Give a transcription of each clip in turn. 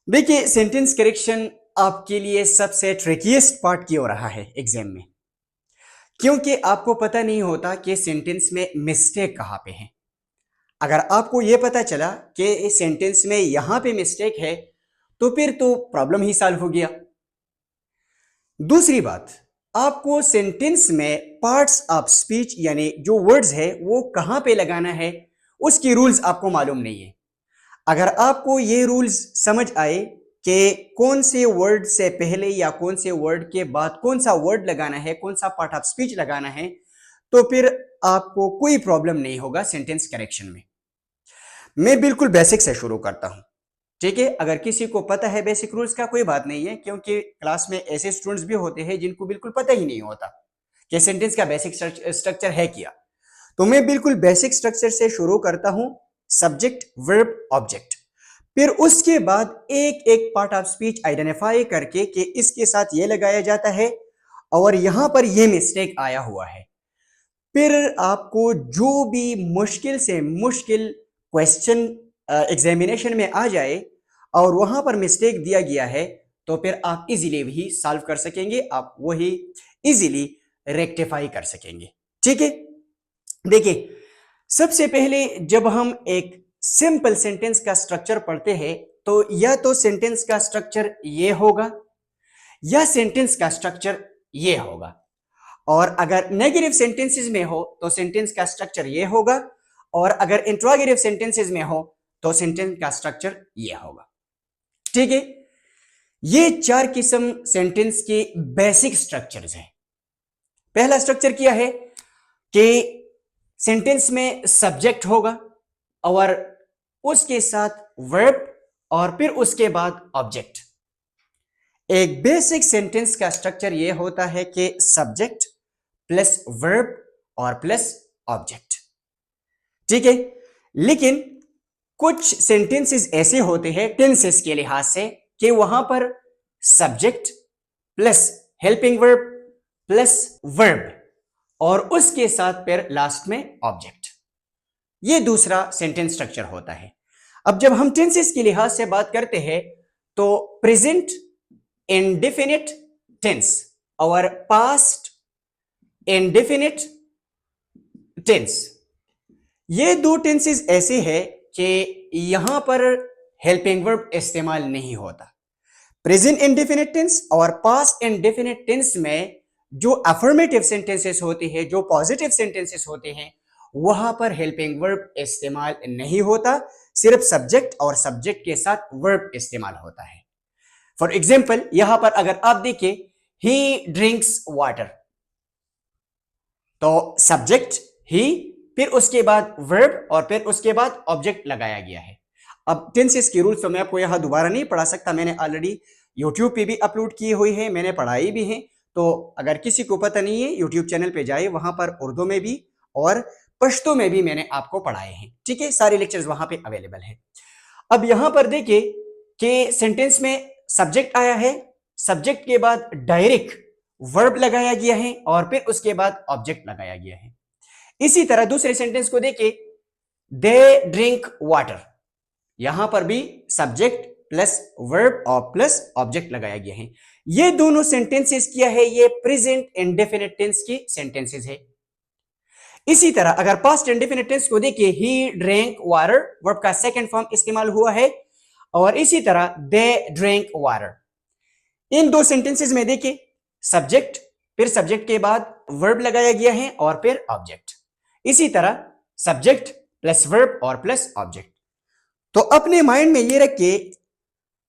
देखिए, sentence correction आपके लिए सबसे ट्रिकीएस्ट पार्ट क्यों रहा है एग्जाम में? क्योंकि आपको पता नहीं होता कि सेंटेंस में मिस्टेक कहाँ पे है। अगर आपको यह पता चला कि इस सेंटेंस में यहां पे मिस्टेक है, तो फिर तो प्रॉब्लम ही सॉल्व हो गया। दूसरी बात, आपको सेंटेंस में पार्ट्स ऑफ स्पीच यानी जो वर्ड्स है वो कहां पे लगाना है, उसकी रूल्स आपको मालूम नहीं है। अगर आपको ये रूल्स समझ आए कि कौन से वर्ड से पहले या कौन से वर्ड के बाद कौन सा वर्ड लगाना है, कौन सा पार्ट ऑफ स्पीच लगाना है, तो फिर आपको कोई प्रॉब्लम नहीं होगा सेंटेंस करेक्शन में। मैं बिल्कुल बेसिक से शुरू करता हूं, ठीक है? अगर किसी को पता है बेसिक रूल्स का, कोई बात नहीं है, क्योंकि क्लास में ऐसे स्टूडेंट्स भी होते हैं जिनको बिल्कुल पता ही नहीं होता कि सेंटेंस का बेसिक स्ट्रक्चर है क्या। तो मैं बिल्कुल बेसिक स्ट्रक्चर से शुरू करता हूं, सब्जेक्ट, वर्ब, ऑब्जेक्ट। फिर उसके बाद एक एक पार्ट ऑफ स्पीच आइडेंटिफाई करके कि इसके साथ ये लगाया जाता है और यहां पर ये मिस्टेक आया हुआ है। फिर आपको जो भी मुश्किल से मुश्किल क्वेश्चन एग्जामिनेशन में आ जाए और वहां पर मिस्टेक दिया गया है, तो फिर आप इजीली भी सॉल्व कर सकेंगे, आप वही इजीली रेक्टिफाई कर सकेंगे। ठीक है? देखिए, सबसे पहले जब हम एक सिंपल सेंटेंस का स्ट्रक्चर पढ़ते हैं, तो या तो सेंटेंस का स्ट्रक्चर ये होगा या सेंटेंस का स्ट्रक्चर ये होगा। और अगर नेगेटिव सेंटेंसेस में हो तो सेंटेंस का स्ट्रक्चर ये होगा, और अगर इंट्रोगेटिव सेंटेंसेस में हो तो सेंटेंस का स्ट्रक्चर ये होगा। ठीक है? ये चार किस्म सेंटेंस के बेसिक स्ट्रक्चर्स हैं। पहला स्ट्रक्चर क्या है कि सेंटेंस में सब्जेक्ट होगा और उसके साथ वर्ब और फिर उसके बाद ऑब्जेक्ट। एक बेसिक सेंटेंस का स्ट्रक्चर यह होता है कि सब्जेक्ट प्लस वर्ब और प्लस ऑब्जेक्ट। ठीक है? लेकिन कुछ सेंटेंसेस ऐसे होते हैं टेंसेस के लिहाज से कि वहां पर subject plus helping verb plus verb और उसके साथ फिर लास्ट में ऑब्जेक्ट। ये दूसरा सेंटेंस स्ट्रक्चर होता है। अब जब हम टेंसेस के लिहाज से बात करते हैं, तो प्रेजेंट इंडेफिनिट टेंस और पास्ट इंडेफिनिट टेंस, ये दो टेंसेस ऐसे हैं कि यहां पर हेल्पिंग वर्ब इस्तेमाल नहीं होता। प्रेजेंट इंडेफिनिट टेंस और पास्ट इंडेफिनिट टेंस में जो अफर्मेटिव सेंटेंसेस होते हैं, जो पॉजिटिव सेंटेंसेस होते हैं, वहां पर हेल्पिंग वर्ब इस्तेमाल नहीं होता, सिर्फ सब्जेक्ट और सब्जेक्ट के साथ वर्ब इस्तेमाल होता है। फॉर एग्जाम्पल, यहां पर अगर आप देखिए, ही ड्रिंक्स वाटर, तो सब्जेक्ट ही, फिर उसके बाद वर्ब और फिर उसके बाद ऑब्जेक्ट लगाया गया है। अब टेंसेस के रूल्स तो मैं आपको यहां दोबारा नहीं पढ़ा सकता, मैंने ऑलरेडी यूट्यूब पे भी अपलोड किए हुए हैं, मैंने पढ़ाई भी है। तो अगर किसी को पता नहीं है, यूट्यूब चैनल पे जाए, वहां पर उर्दू में भी और पश्तो में भी मैंने आपको पढ़ाए हैं। ठीक है? सारे लेक्चर्स वहां पे अवेलेबल हैं। अब यहां पर देखिए कि सेंटेंस में सब्जेक्ट आया है, सब्जेक्ट के बाद डायरेक्ट वर्ब लगाया गया है और फिर उसके बाद ऑब्जेक्ट लगाया गया है। इसी तरह दूसरे सेंटेंस को देखिए, दे ड्रिंक वाटर, यहां पर भी सब्जेक्ट प्लस वर्ब और प्लस ऑब्जेक्ट लगाया गया है। ये दोनों सेंटेंसेस क्या है? ये प्रेजेंट इंडेफिनिट टेंस की सेंटेंसेस है। इसी तरह अगर पास्ट इंडेफिनिट टेंस को देखिए, ही ड्रिंक वाटर, वर्ब का सेकंड फॉर्म इस्तेमाल हुआ है, और इसी तरह दे ड्रिंक वाटर। इन दो सेंटेंसेस में देखिए, सब्जेक्ट फिर सब्जेक्ट के बाद वर्ब लगाया गया है और फिर ऑब्जेक्ट। इसी तरह सब्जेक्ट प्लस वर्ब और प्लस ऑब्जेक्ट। तो अपने माइंड में ये रखिए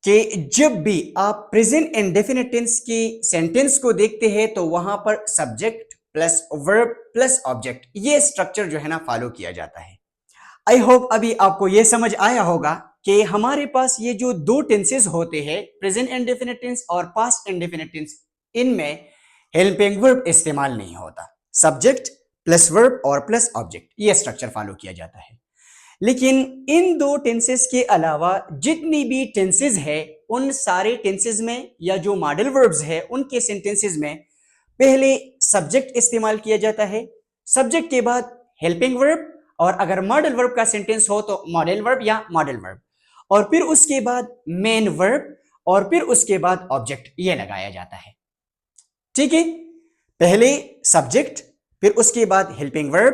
कि जब भी आप प्रेजेंट इंडेफिनिट टेंस की सेंटेंस को देखते हैं, तो वहां पर subject plus verb plus object, ये स्ट्रक्चर जो है ना फॉलो किया जाता है। आई होप अभी आपको यह समझ आया होगा कि हमारे पास ये जो दो टेंसेस होते हैं, प्रेजेंट इंडेफिनिट टेंस और पास्ट इंडेफिनिट टेंस, इनमें हेल्पिंग वर्ब इस्तेमाल नहीं होता, सब्जेक्ट प्लस वर्ब और प्लस ऑब्जेक्ट, ये स्ट्रक्चर फॉलो किया जाता है। लेकिन इन दो टेंसेस के अलावा जितनी भी टेंसेस है, उन सारे टेंसेस में या जो मॉडल वर्ब्स है उनके सेंटेंसेस में पहले सब्जेक्ट इस्तेमाल किया जाता है, सब्जेक्ट के बाद हेल्पिंग वर्ब, और अगर मॉडल वर्ब का सेंटेंस हो तो मॉडल वर्ब या मॉडल वर्ब, और फिर उसके बाद मेन वर्ब और फिर उसके बाद ऑब्जेक्ट ये लगाया जाता है। ठीक है, पहले सब्जेक्ट, फिर उसके बाद हेल्पिंग वर्ब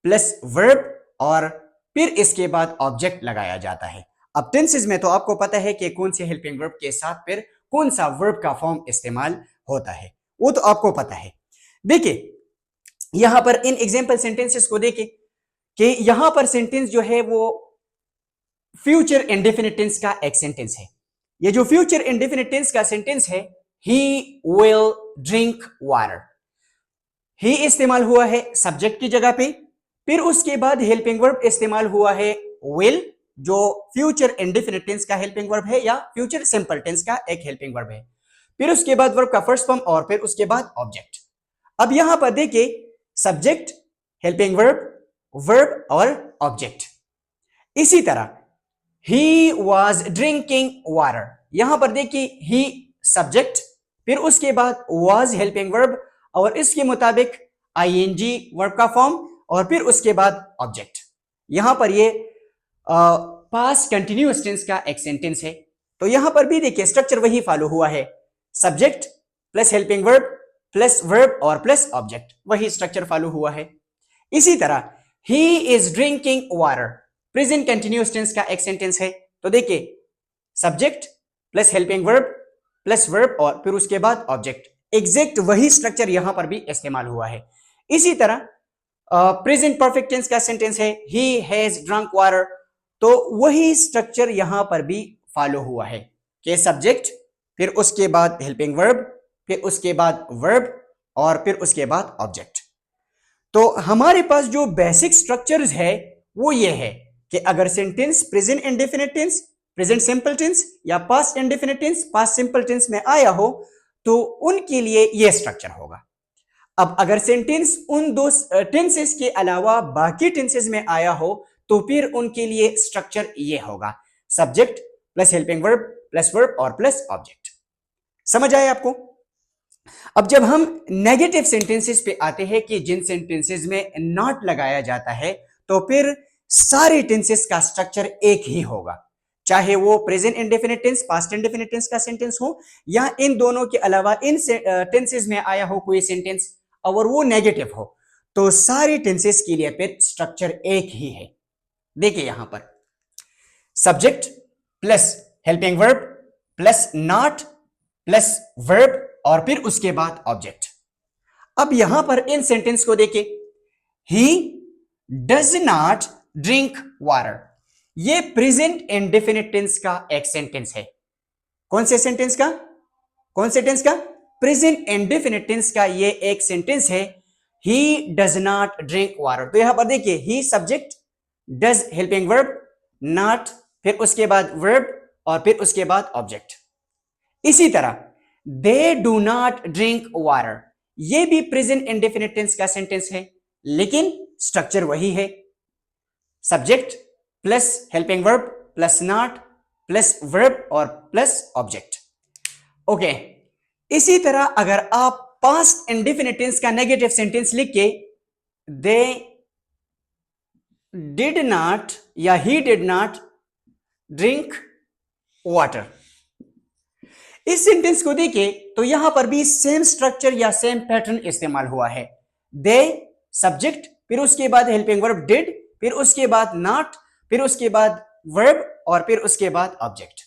प्लस वर्ब और फिर इसके बाद ऑब्जेक्ट लगाया जाता है। अब टेंसेस में तो आपको पता है कि कौन से हेल्पिंग वर्ब के साथ फिर कौन सा वर्ब का फॉर्म इस्तेमाल होता है, वो तो आपको पता है। देखिए यहां पर इन एग्जांपल सेंटेंसेस को देखिए कि यहां पर सेंटेंस जो है वो फ्यूचर इंडेफिनिट टेंस का एक सेंटेंस है। ये जो फ्यूचर इंडेफिनिट टेंस का सेंटेंस है, ही विल ड्रिंक वाटर, ही इस्तेमाल हुआ है सब्जेक्ट की जगह पे, फिर उसके बाद हेल्पिंग वर्ब इस्तेमाल हुआ है विल, जो फ्यूचर इंडेफिनिट टेंस का हेल्पिंग वर्ब है या फ्यूचर सिंपल टेंस का एक हेल्पिंग वर्ब है, फिर उसके बाद वर्ब का फर्स्ट फॉर्म और फिर उसके बाद ऑब्जेक्ट। अब यहां पर देखिए सब्जेक्ट, हेल्पिंग वर्ब, वर्ब और ऑब्जेक्ट। इसी तरह ही वॉज ड्रिंकिंग वाटर, यहां पर देखिए ही सब्जेक्ट, फिर उसके बाद वॉज हेल्पिंग वर्ब और इसके मुताबिक आईएनजी वर्ब का फॉर्म और फिर उसके बाद ऑब्जेक्ट। यहां पर ये पास्ट कंटिन्यूअस टेंस का एक सेंटेंस है, तो यहां पर भी देखिए स्ट्रक्चर वही फॉलो हुआ है, subject plus helping verb plus verb और प्लस ऑब्जेक्ट, वही स्ट्रक्चर फॉलो हुआ है। इसी तरह ही is drinking water, present continuous tense का एक सेंटेंस है, तो देखिए subject plus helping verb plus verb और फिर उसके बाद ऑब्जेक्ट, एग्जैक्ट वही स्ट्रक्चर यहां पर भी इस्तेमाल हुआ है। इसी तरह प्रेजेंट परफेक्ट टेंस का सेंटेंस है ही हैज ड्रंक वाटर, तो वही स्ट्रक्चर यहां पर भी फॉलो हुआ है कि सब्जेक्ट, फिर उसके बाद हेल्पिंग वर्ब, फिर उसके बाद वर्ब और फिर उसके बाद ऑब्जेक्ट। तो हमारे पास जो बेसिक स्ट्रक्चर्स है वो ये है कि अगर sentence present indefinite tense, present simple tense या past indefinite tense, past simple tense में आया हो तो उनके लिए यह स्ट्रक्चर होगा। अब अगर सेंटेंस उन दो टेंसेस के अलावा बाकी टेंसेस में आया हो तो फिर उनके लिए स्ट्रक्चर ये होगा, subject plus helping verb plus verb और प्लस ऑब्जेक्ट। समझ आए आपको? अब जब हम नेगेटिव सेंटेंसेस पे आते हैं कि जिन सेंटेंसेस में नॉट लगाया जाता है, तो फिर सारे टेंसेस का स्ट्रक्चर एक ही होगा, चाहे वो present indefinite tense, past indefinite tense का सेंटेंस हो या इन दोनों के अलावा इन टेंसेस में आया हो कोई सेंटेंस और वो नेगेटिव हो, तो सारे टेंसेस के लिए फिर स्ट्रक्चर एक ही है। देखिए यहां पर subject plus helping verb plus not plus verb और फिर उसके बाद ऑब्जेक्ट। अब यहां पर इन सेंटेंस को देखिए, ही डज नॉट ड्रिंक वाटर, ये प्रेजेंट इंडेफिनिट टेंस का एक सेंटेंस है। कौन से सेंटेंस का? कौन से टेंस का? प्रेजेंट इंडेफिनिट टेंस का ये एक सेंटेंस है, he does not drink water. तो यहां पर देखिए he subject, does helping verb, not फिर उसके बाद वर्ब और फिर उसके बाद ऑब्जेक्ट। इसी तरह they do not drink water, ये भी प्रेजेंट इंडेफिनिट टेंस का सेंटेंस है, लेकिन स्ट्रक्चर वही है, subject plus helping verb plus not plus verb और प्लस ऑब्जेक्ट। ओके, इसी तरह अगर आप पास्ट इंडेफिनिट टेंस का नेगेटिव सेंटेंस लिख के दे डिड नॉट या he did not drink water, इस सेंटेंस को देखिए तो यहां पर भी सेम स्ट्रक्चर या सेम पैटर्न इस्तेमाल हुआ है, दे सब्जेक्ट, फिर उसके बाद हेल्पिंग वर्ब डिड, फिर उसके बाद नॉट, फिर उसके बाद वर्ब और फिर उसके बाद ऑब्जेक्ट।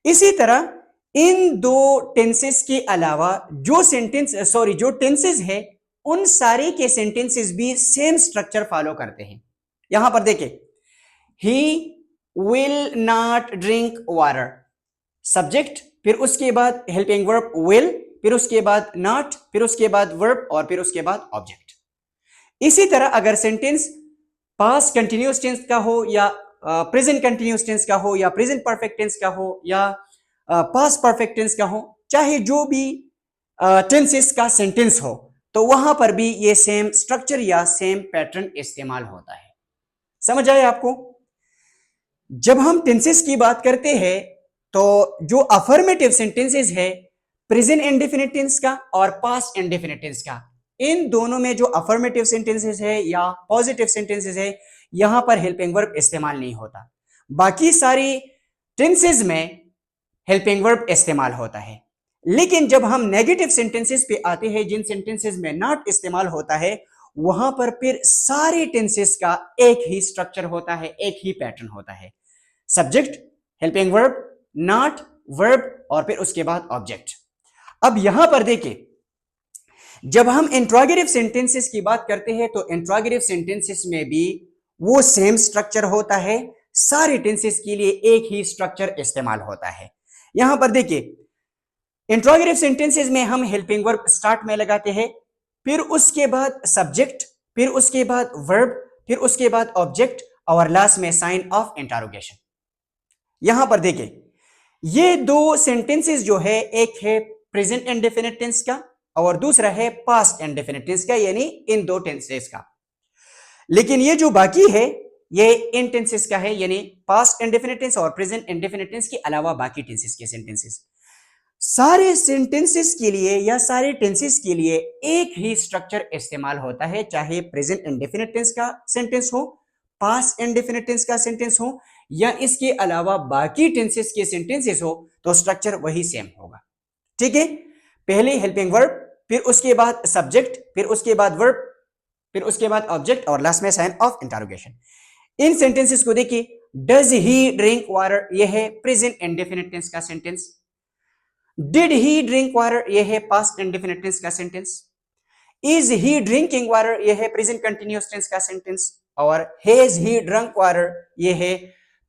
इसी तरह इन दो टेंसेस के अलावा जो जो टेंसेस है उन सारे के सेंटेंसेस भी सेम स्ट्रक्चर फॉलो करते हैं। यहां पर देखिए he will not drink water, subject, फिर उसके बाद हेल्पिंग वर्ब विल, फिर उसके बाद नॉट, फिर उसके बाद वर्ब और फिर उसके बाद ऑब्जेक्ट। इसी तरह अगर सेंटेंस पास्ट कंटिन्यूअस टेंस का हो या प्रेजेंट कंटिन्यूअस टेंस का हो या प्रेजेंट परफेक्ट टेंस का हो या पास्ट परफेक्ट टेंस का हो, चाहे जो भी टेंसेस का सेंटेंस हो, तो वहां पर भी ये सेम स्ट्रक्चर या सेम पैटर्न इस्तेमाल होता है। समझ आए आपको? जब हम टेंसेस की बात करते हैं तो जो अफर्मेटिव सेंटेंसेस है प्रेजेंट इंडेफिनिट टेंस का और पास्ट इंडेफिनिट टेंस का, इन दोनों में जो अफर्मेटिव सेंटेंसेस है या पॉजिटिव सेंटेंसेस है, यहां पर हेल्पिंग वर्ब इस्तेमाल नहीं होता। बाकी सारी टेंसेस में हेल्पिंग वर्ब इस्तेमाल होता है, लेकिन जब हम नेगेटिव सेंटेंसेस पे आते हैं, जिन सेंटेंसेस में नॉट इस्तेमाल होता है, वहां पर फिर सारे टेंसेस का एक ही स्ट्रक्चर होता है, एक ही पैटर्न होता है। Subject, helping verb, not, verb और फिर उसके बाद ऑब्जेक्ट। अब यहां पर देखिए, जब हम इंट्रोगेटिव सेंटेंसेस की बात करते हैं तो इंट्रोगेटिव सेंटेंसेस में भी वो सेम स्ट्रक्चर होता है, सारे टेंसेस के लिए एक ही स्ट्रक्चर इस्तेमाल होता है। यहां पर देखिए, इंट्रोगेटिव सेंटेंसेस में हम हेल्पिंग वर्ब स्टार्ट में लगाते हैं, फिर उसके बाद सब्जेक्ट, फिर उसके बाद वर्ब, फिर उसके बाद ऑब्जेक्ट और लास्ट में साइन ऑफ इंटरोगेशन। यहां पर देखिए, ये दो सेंटेंसेस जो है, एक है प्रेजेंट इंडेफिनिट टेंस का और दूसरा है पास्ट इंडेफिनिट टेंस का, यानी इन दो टेंसेस का। लेकिन ये जो बाकी है, ये इन टेंसेस का है, यानी पास्ट इंडेफिनिट टेंस और प्रेजेंट इंडेफिनिट टेंस के अलावा बाकी टेंसेस के सेंटेंसेस। सारे सेंटेंसेस के लिए या सारे टेंसेस के लिए एक ही स्ट्रक्चर इस्तेमाल होता है, चाहे प्रेजेंट इंडेफिनिट टेंस का सेंटेंस हो, पास्ट इंडेफिनिट टेंस का सेंटेंस हो या इसके अलावा बाकी टेंसेस के सेंटेंसेस हो, तो स्ट्रक्चर वही सेम होगा। ठीक है, पहले हेल्पिंग वर्ब, फिर उसके बाद सब्जेक्ट, फिर उसके बाद वर्ब, फिर उसके बाद ऑब्जेक्ट और लास्ट में साइन ऑफ इंटरोगेशन। इन सेंटेंसेस को देखिए, डज ही ड्रिंक वाटर, यह है प्रेजेंट इंडेफिनिट टेंस का sentence. Did he drink water, यह है पास्ट इंडेफिनिट टेंस का sentence. Is he drinking water, यह है प्रेजेंट कंटिन्यूअस टेंस का सेंटेंस। और हैज ही ड्रंक वाटर, यह है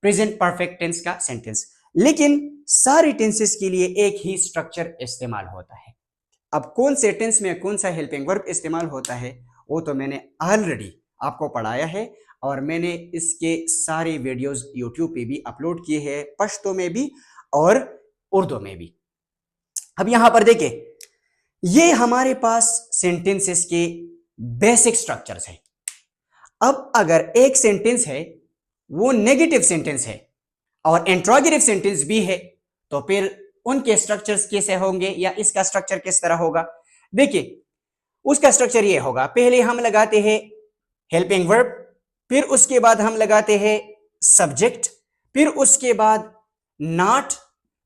प्रेजेंट परफेक्ट टेंस का सेंटेंस। लेकिन सारे टेंसेस के लिए एक ही स्ट्रक्चर इस्तेमाल होता है। अब कौन से टेंस में कौन सा हेल्पिंग वर्ब इस्तेमाल होता है, वो तो मैंने ऑलरेडी आपको पढ़ाया है और मैंने इसके सारे वीडियोस यूट्यूब पे भी अपलोड किए हैं, पश्तो में भी और उर्दू में भी। अब यहां पर देखिए, ये हमारे पास सेंटेंसेस के बेसिक स्ट्रक्चर्स हैं। अब अगर एक सेंटेंस है वो नेगेटिव सेंटेंस है और इंट्रोगेटिव सेंटेंस भी है, तो फिर उनके स्ट्रक्चर्स कैसे होंगे या इसका स्ट्रक्चर किस तरह होगा। देखिए, उसका स्ट्रक्चर ये होगा, पहले हम लगाते हैं हेल्पिंग वर्ब, फिर उसके बाद हम लगाते हैं सब्जेक्ट, फिर उसके बाद नॉट,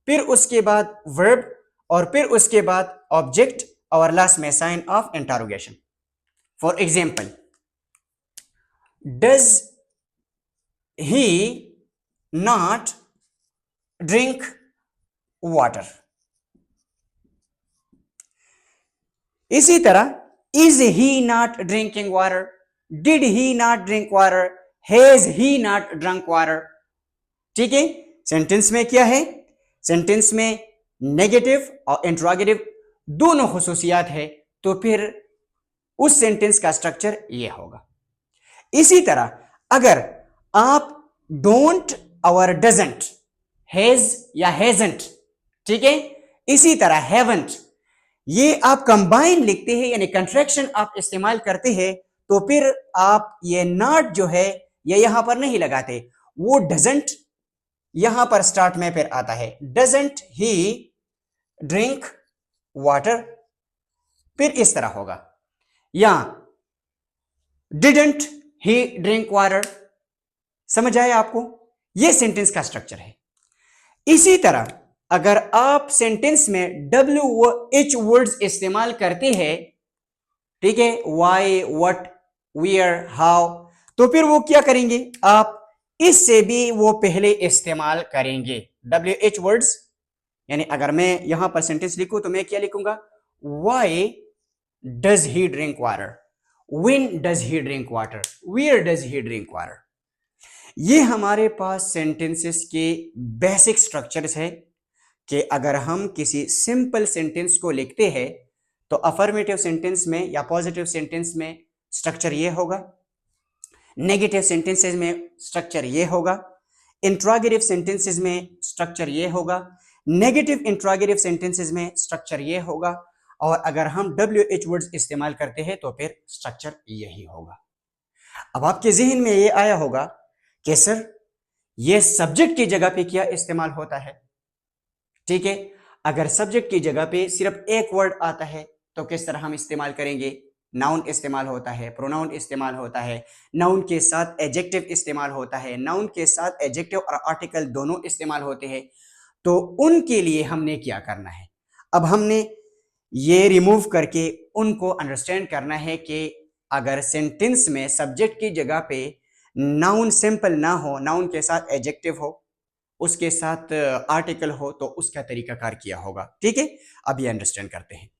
फिर उसके बाद वर्ब और फिर उसके बाद ऑब्जेक्ट और लास्ट में sign of interrogation. For example, does he not drink water. इसी तरह, is he not drinking water, did he not drink water, has he not drunk water. ठीक है, सेंटेंस में क्या है, सेंटेंस में नेगेटिव और इंट्रोगेटिव दोनों खुसूसियात है, तो फिर उस सेंटेंस का स्ट्रक्चर ये होगा। इसी तरह अगर आप डोंट और डजंट, हैज या हैजंट, ठीक है, इसी तरह हैवंट, ये आप कंबाइन लिखते हैं यानी कंट्रैक्शन आप इस्तेमाल करते हैं, तो फिर आप ये नॉट जो है ये यहां पर नहीं लगाते, वो डजंट यहां पर स्टार्ट में फिर आता है, डजंट ही ड्रिंक वाटर, फिर इस तरह होगा, या डिडंट ही ड्रिंक वाटर। समझ आया आपको, यह सेंटेंस का स्ट्रक्चर है। इसी तरह अगर आप सेंटेंस में WH वर्ड्स इस्तेमाल करते हैं, ठीक है, वाई, व्हाट, वेयर, हाउ, तो फिर वो क्या करेंगे, आप इससे भी वो पहले इस्तेमाल करेंगे WH वर्ड्स। यानी अगर मैं यहां पर सेंटेंस लिखूं तो मैं क्या लिखूंगा, why does he drink water, when does he drink water, where does he drink water. ये हमारे पास सेंटेंसेस के बेसिक स्ट्रक्चर्स है कि अगर हम किसी सिंपल सेंटेंस को लिखते हैं तो अफर्मेटिव सेंटेंस में या पॉजिटिव सेंटेंस में स्ट्रक्चर ये होगा, नेगेटिव सेंटेंसेस में स्ट्रक्चर ये होगा, इंट्रोगेटिव सेंटेंसेस में स्ट्रक्चर ये होगा, नेगेटिव इंट्रोगेटिव सेंटेंसेस में स्ट्रक्चर ये होगा, और अगर हम WH वर्ड्स इस्तेमाल करते हैं तो फिर स्ट्रक्चर यही होगा। अब आपके जहन में ये आया होगा कि सर ये सब्जेक्ट की जगह पे क्या इस्तेमाल होता है। ठीक है, अगर सब्जेक्ट की जगह पे सिर्फ एक वर्ड आता है तो किस तरह हम इस्तेमाल करेंगे, नाउन इस्तेमाल होता है, प्रोनाउन इस्तेमाल होता है, नाउन के साथ एडजेक्टिव इस्तेमाल होता है, नाउन के साथ एडजेक्टिव और आर्टिकल दोनों इस्तेमाल होते हैं, तो उनके लिए हमने क्या करना है? अब हमने ये रिमूव करके उनको अंडरस्टैंड करना है कि अगर सेंटेंस में सब्जेक्ट की जगह पे नाउन सिंपल ना हो, नाउन के साथ एडजेक्टिव हो, उसके साथ आर्टिकल हो, तो उसका तरीकाकार किया होगा। ठीक है, अब ये अंडरस्टैंड करते हैं।